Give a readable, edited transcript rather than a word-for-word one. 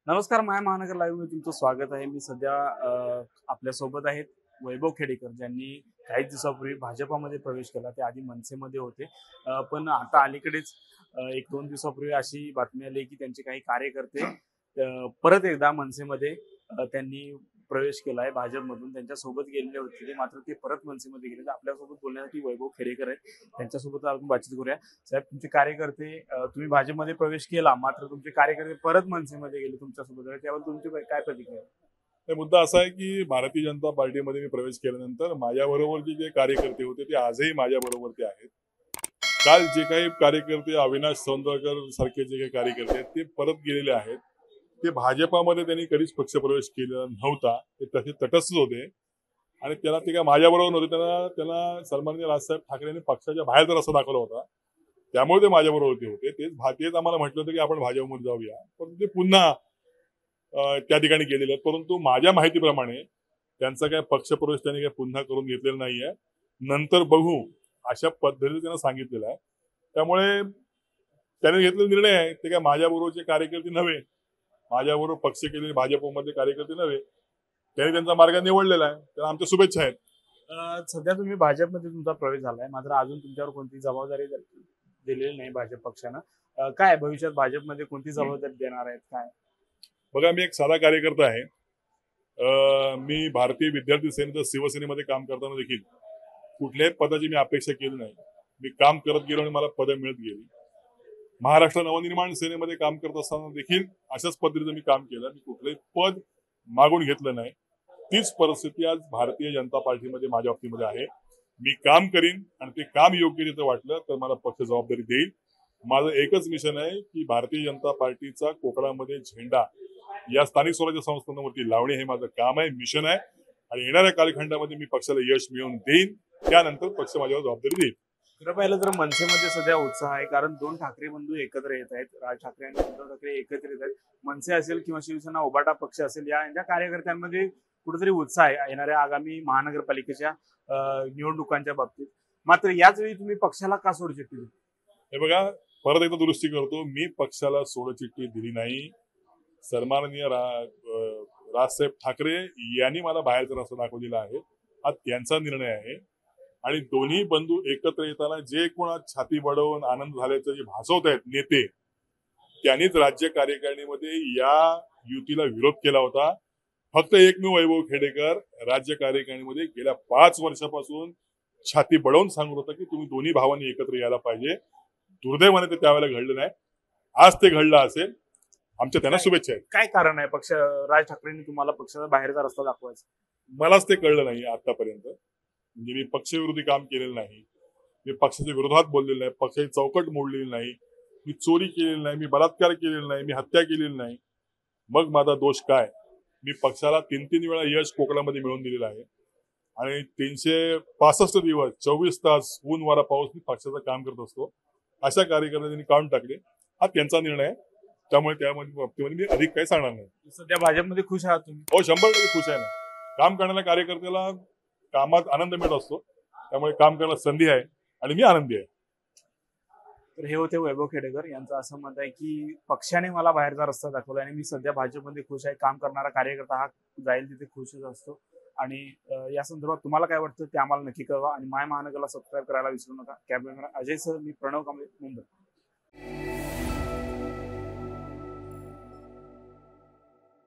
नमस्कार, माय महानगर लाईव्ह मध्ये तुमचं स्वागत आहे. मी सध्या आपल्या सोबत आहेत वैभव खेडेकर, ज्यांनी काही दिवसापूर्वी भाजपामध्ये प्रवेश केला. ते आधी मनसेमध्ये होते, पण आता अलीकडेच 1-2 दिवसापूर्वी अशी बातमी आली की त्यांचे काही कार्यकर्ते परत एकदा मनसेमध्ये त्यांनी प्रवेश केला आहे. भाजपमधून त्यांच्यासोबत गेलेले होते ते, मात्र ते परत मनसेमध्ये गेले. तर आपल्यासोबत बोलण्यासाठी वैभव खेडेकर आहेत, त्यांच्यासोबत आपण बातचीत करूया. साहेब, तुमचे कार्यकर्ते तुम्ही भाजपमध्ये प्रवेश केला, मात्र तुमचे कार्यकर्ते परत मनसेमध्ये गेले तुमच्यासोबत, त्यावर तुमची काय प्रतिक्रिया? तर मुद्दा असा आहे की भारतीय जनता पार्टीमध्ये मी प्रवेश केल्यानंतर माझ्याबरोबर जे कार्यकर्ते होते ते आजही माझ्याबरोबर आहेत. काल जे काही कार्यकर्ते अविनाश सौंदरकर सारखे जे काही कार्यकर्ते आहेत ते परत गेलेले आहेत. ते भाजपामध्ये त्यांनी कधीच पक्षप्रवेश केलेला नव्हता. ते तसे तटस्थ होते आणि त्याला ते काय माझ्याबरोबर नव्हते. त्यांना सन्माननीय राजसाहेब ठाकरे यांनी पक्षाच्या बाहेर रस्ता दाखवला होता. त्यामुळे ते माझ्याबरोबर होते. तेच आम्हाला म्हटलं होतं की आपण भाजपमध्ये जाऊया, पण ते पुन्हा त्या ठिकाणी गेलेले आहेत. परंतु माझ्या माहितीप्रमाणे त्यांचा काय पक्षप्रवेश त्यांनी काय पुन्हा करून घेतलेला नाहीये. नंतर बघू अशा पद्धतीने त्यांना सांगितलेलं आहे. त्यामुळे त्याने घेतलेला निर्णय आहे ते काय माझ्याबरोबरचे कार्यकर्ते नव्हे, माझ्याबरोबर पक्ष केलेले भाजपमध्ये कार्यकर्ते नव्हे, त्यांनी त्यांचा मार्ग निवडलेला आहे. त्याला आमच्या शुभेच्छा आहेत. सध्या तुम्ही भाजपमध्ये तुमचा प्रवेश झालाय, मात्र अजून तुमच्यावर कोणती जबाबदारी दिलेली नाही भाजप पक्षानं. काय भविष्यात भाजपमध्ये कोणती जबाबदारी देणार आहेत काय? बघा, मी एक साधा कार्यकर्ता आहे. मी भारतीय विद्यार्थी सेनेच्या शिवसेनेमध्ये काम करताना देखील कुठल्याही पदाची मी अपेक्षा केली नाही. मी काम करत गेलो आणि मला पदं मिळत गेली. महाराष्ट्र नवनिर्माण सेनेमध्ये काम करत असताना देखील अशाच पद्धतीचं मी काम केलं. मी कुठलंही पद मागून घेतलं नाही. तीच परिस्थिती आज भारतीय जनता पार्टीमध्ये माझ्या बाबतीमध्ये आहे. मी काम करीन आणि ते काम योग्य तिथं वाटलं तर मला पक्ष जबाबदारी देईल. माझं एकच मिशन आहे की भारतीय जनता पार्टीचा कोकणामध्ये झेंडा या स्थानिक स्वराज्य संस्थांवरती लावणे हे माझं काम आहे, मिशन आहे. आणि येणाऱ्या कालखंडामध्ये मी पक्षाला यश मिळवून देईन. त्यानंतर पक्ष माझ्यावर जबाबदारी देईल. खरं पाहिलं तर मनसेमध्ये सध्या उत्साह आहे, कारण दोन ठाकरे बंधू एकत्र येत आहेत. राज ठाकरे आणि उद्धव ठाकरे एकत्र येत आहेत. मनसे असेल किंवा शिवसेना उभाटा पक्ष असेल, यांच्या कार्यकर्त्यांमध्ये कुठेतरी उत्साह आहे येणाऱ्या आगामी महानगरपालिकेच्या निवडणुकांच्या बाबतीत. मात्र याच वेळी तुम्ही पक्षाला का सोडचिठ्ठी दिली? हे बघा, परत एकदा दुरुस्ती करतो, मी पक्षाला सोडचिठ्ठी दिली नाही. सन्माननीय राजसाहेब ठाकरे यांनी मला बाहेरचा रस्ता दाखवलेला आहे. हा त्यांचा निर्णय आहे. आणि दोन्ही बंधू एकत्र येताना जे कोणा छाती बडवून आनंद झाल्याचं जे भासवत आहेत नेते, त्यांनीच राज्य कार्यकारिणीमध्ये या युतीला विरोध केला होता. फक्त एकमेव वैभव खेडेकर राज्य कार्यकारिणीमध्ये गेल्या 5 वर्षापासून छाती बडवून सांगत होता की तुम्ही दोन्ही भावांनी एकत्र यायला पाहिजे. दुर्दैवाने ते त्यावेळेला घडलं नाही. आज ते घडलं असेल. आमच्या त्यांना शुभेच्छा आहेत. काय कारण आहे राज ठाकरेंनी तुम्हाला पक्षाचा बाहेरचा रस्ता दाखवायचा? मलाच ते कळलं नाही आतापर्यंत. म्हणजे मी पक्षविरोधी काम केलेलं नाही, मी पक्षाच्या विरोधात बोललेलं नाही, पक्षाची चौकट मोडलेली नाही, मी चोरी केलेली नाही, मी बलात्कार केलेला नाही, मी हत्या केलेली नाही. मग माझा दोष काय? मी पक्षाला 3-3 वेळा यश कोकणामध्ये मिळवून दिलेलं आहे. आणि 365 दिवस 24 तास ऊन वारा पाऊस मी पक्षाचं काम करत असतो. अशा कार्यकर्त्यांनी काढून टाकले. हा त्यांचा निर्णय आहे. त्यामुळे त्या बाबतीमध्ये मी अधिक काही सांगणार नाही. सध्या भाजपमध्ये खुश आहात तुम्ही? हो, 100% खुश आहे ना. काम करणाऱ्या कार्यकर्त्याला कामात आनंद मिळत असतो. त्यामुळे काम करायला संधी आहे आणि मी आनंदी आहे. तर हे होते वैभव खेडेकर यांचं असं मत आहे की पक्षाने मला बाहेरचा रस्ता दाखवला आणि मी सध्या भाजपमध्ये खुश आहे. काम करणारा कार्यकर्ता हा जाईल तिथे खुशच असतो. आणि या संदर्भात तुम्हाला काय वाटतं ते आम्हाला नक्की कळवा आणि माय महानगरला सबस्क्राईब करायला विसरू नका. कॅमेरामॅन अजय सर, मी प्रणव कांबळे, मुंबई.